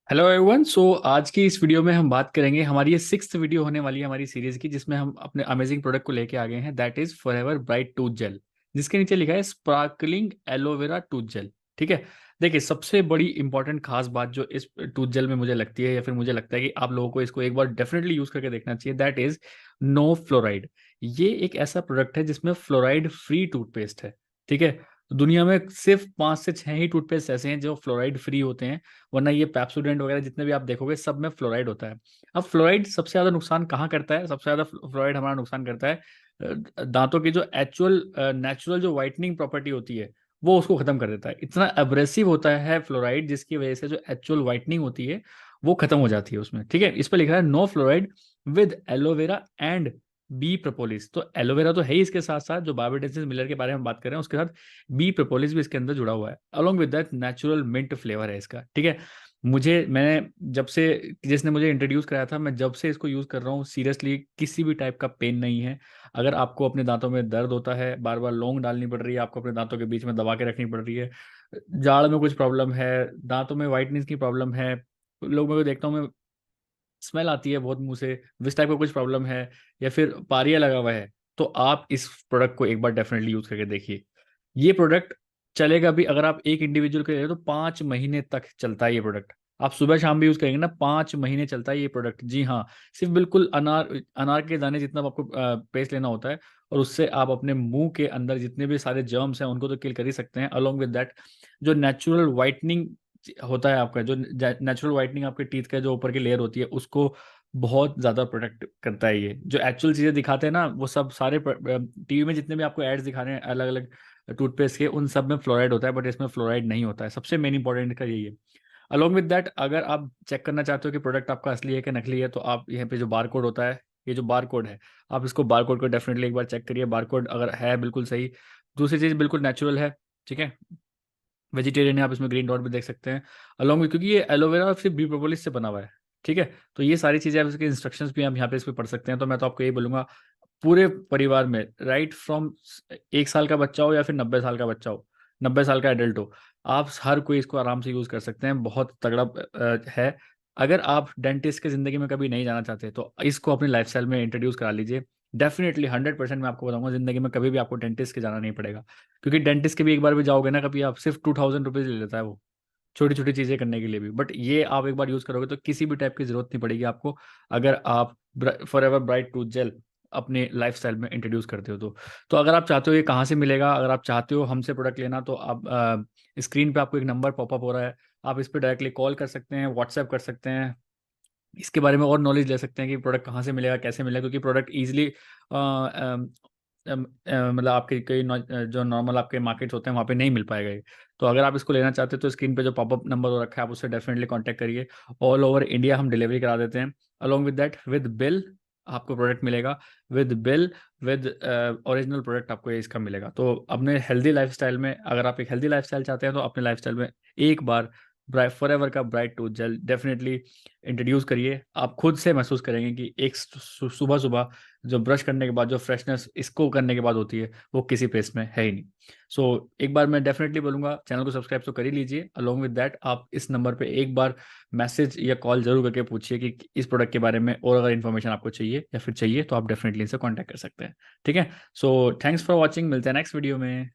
Hello everyone. आज की इस वीडियो में हम बात करेंगे, हमारी ये सिक्स्थ वीडियो होने वाली है हमारी सीरीज की, जिसमें हम अपने अमेजिंग प्रोडक्ट को लेके आ गए हैं, that is forever bright tooth gel, जिसके नीचे लिखा है स्पार्कलिंग एलोवेरा टूथ जेल। ठीक है। देखिए, सबसे बड़ी इंपॉर्टेंट खास बात जो इस टूथ जेल में मुझे लगती है, या फिर मुझे लगता है कि आप लोगों को इसको एक बार डेफिनेटली यूज करके देखना चाहिए, दैट इज नो फ्लोराइड। ये एक ऐसा प्रोडक्ट है जिसमें फ्लोराइड फ्री टूथपेस्ट है। ठीक है। तो दुनिया में सिर्फ 5 से 6 ही टूथपेस्ट ऐसे हैं जो फ्लोराइड फ्री होते हैं, वरना ये पेप्सोडेंट वगैरह जितने भी आप देखोगे सब में फ्लोराइड होता है। अब फ्लोराइड सबसे ज्यादा नुकसान कहाँ करता है? सबसे ज्यादा फ्लोराइड हमारा नुकसान करता है दांतों की जो एक्चुअल नेचुरल जो वाइटनिंग प्रॉपर्टी होती है, वो उसको खत्म कर देता है। इतना अब्रेसिव होता है फ्लोराइड, जिसकी वजह से जो एक्चुअल वाइटनिंग होती है वो खत्म हो जाती है उसमें। ठीक है। इस पर लिखा है no fluoride with aloe vera and bee propolis. तो एलोवेरा तो है ही, इसके साथ साथ जो बायोडेंसिस मिलर के बारे में बात कर रहे हैं उसके साथ बी प्रोपोलिस भी इसके अंदर जुड़ा हुआ है, along with that natural mint flavour है इसका। ठीक है। मैंने जब से, जिसने मुझे इंट्रोड्यूस कराया था, मैं जब से इसको यूज़ कर रहा हूँ, सीरियसली किसी भी टाइप का पेन नहीं है। अगर आपको अपने दांतों में दर्द होता है, बार बार लौंग डालनी पड़ रही है, आपको अपने दांतों के बीच में दबा के रखनी पड़ रही है, जाड़ में कुछ प्रॉब्लम है, दांतों में वाइटनेस की प्रॉब्लम है, लोग मेरे को देखता हूँ मैं, स्मेल आती है बहुत मुंह से, इस टाइप का कुछ प्रॉब्लम है, या फिर पारिया लगा हुआ है, तो आप इस प्रोडक्ट को एक बार डेफिनेटली यूज करके देखिए। ये प्रोडक्ट चलेगा भी, अगर आप एक इंडिविजुअल के ले रहे हो तो 5 महीने तक चलता है ये प्रोडक्ट। आप सुबह शाम भी यूज करेंगे ना, 5 महीने चलता है ये प्रोडक्ट। जी हाँ। सिर्फ बिल्कुल अनार अनार के दाने जितना आपको पेस्ट लेना होता है, और उससे आप अपने मुंह के अंदर जितने भी सारे जर्म्स हैं उनको तो किल कर ही सकते हैं, अलोंग विद दैट जो नेचुरल वाइटनिंग होता है आपका, जो नेचुरल वाइटनिंग आपके टीथ का जो ऊपर की लेयर होती है उसको बहुत ज्यादा प्रोटेक्ट करता है। ये जो एक्चुअल चीजें दिखाते हैं ना, वो सब सारे टीवी में जितने भी आपको एड्स दिखा रहे हैं अलग अलग टूथपेस्ट के, उन सब में फ्लोराइड होता है, बट इसमें फ्लोराइड नहीं होता है। सबसे मेन इंपॉर्टेंट का यही है। अलॉन्ग विद दैट, अगर आप चेक करना चाहते हो कि प्रोडक्ट आपका असली है कि नकली है, तो आप यहाँ पे जो बार कोड होता है, ये जो बार कोड है, आप इसको बार कोड को डेफिनेटली एक बार चेक करिए। बार कोड अगर है बिल्कुल सही, दूसरी चीज बिल्कुल नेचुरल है। ठीक है। वेजिटेरियन है, आप इसमें ग्रीन डॉट भी देख सकते हैं अलॉन्ग में, क्योंकि ये एलोवेरा सिर्फ बी प्रोपोलिस से बना हुआ है। ठीक है। तो ये सारी चीजें आप इसके इंस्ट्रक्शंस भी आप यहाँ पे इस पे पढ़ सकते हैं। तो मैं तो आपको ये बोलूंगा, पूरे परिवार में, राइट फ्रॉम 1 साल का बच्चा हो या फिर 90 साल का बच्चा हो, 90 साल का एडल्ट हो, आप हर कोई इसको आराम से यूज कर सकते हैं। बहुत तगड़ा है। अगर आप डेंटिस्ट के जिंदगी में कभी नहीं जाना चाहते तो इसको अपनी लाइफस्टाइल में इंट्रोड्यूस करा लीजिए। डेफिनेटली 100% मैं आपको बताऊंगा, जिंदगी में कभी भी आपको डेंटिस्ट के जाना नहीं पड़ेगा। क्योंकि डेंटिस्ट के भी एक बार भी जाओगे ना कभी, आप सिर्फ 2000 रुपीज ले लेता है वो, छोटी छोटी चीजें करने के लिए भी। बट ये आप एक बार यूज करोगे तो किसी भी टाइप की जरूरत नहीं पड़ेगी आपको, अगर आप forever bright tooth gel अपने लाइफस्टाइल में इंट्रोड्यूस करते हो तो अगर आप चाहते हो ये कहाँ से मिलेगा, अगर आप चाहते हो हमसे प्रोडक्ट लेना, तो आप स्क्रीन पे आपको एक नंबर पॉपअप हो रहा है, आप इस पर डायरेक्टली कॉल कर सकते हैं, व्हाट्सएप कर सकते हैं, इसके बारे में और नॉलेज ले सकते हैं कि प्रोडक्ट कहाँ से मिलेगा, कैसे मिलेगा। क्योंकि प्रोडक्ट ईजिली मतलब आपके कई जो नॉर्मल आपके मार्केट्स होते हैं वहाँ पे नहीं मिल पाएगा ये। तो अगर आप इसको लेना चाहते हो तो स्क्रीन पे जो पॉपअप नंबर हो रखा है आप उससे डेफिनेटली कांटेक्ट करिए। ऑल ओवर इंडिया हम डिलीवरी करा देते हैं। Along with that, with bill आपको प्रोडक्ट मिलेगा, with bill, with original product आपको ये इसका मिलेगा। तो अपने हेल्दी लाइफस्टाइल में, अगर आप एक हेल्दी लाइफस्टाइल चाहते हैं तो अपने लाइफस्टाइल में एक बार ब्राइट फॉरएवर का bright tooth gel definitely introduce करिए। आप खुद से महसूस करेंगे कि एक सुबह सुबह जो ब्रश करने के बाद जो फ्रेशनेस इसको करने के बाद होती है, वो किसी पेस्ट में है ही नहीं। एक बार मैं डेफिनेटली बोलूंगा, चैनल को सब्सक्राइब तो कर ही लीजिए। अलोंग विद दैट, आप इस नंबर पे एक बार मैसेज या कॉल जरूर करके पूछिए कि इस प्रोडक्ट के बारे में और अगर इन्फॉर्मेशन आपको चाहिए या फिर चाहिए तो आप डेफिनेटली इनसे कॉन्टैक्ट कर सकते हैं। ठीक है। थैंक्स फॉर वॉचिंग, मिलते हैं नेक्स्ट वीडियो में।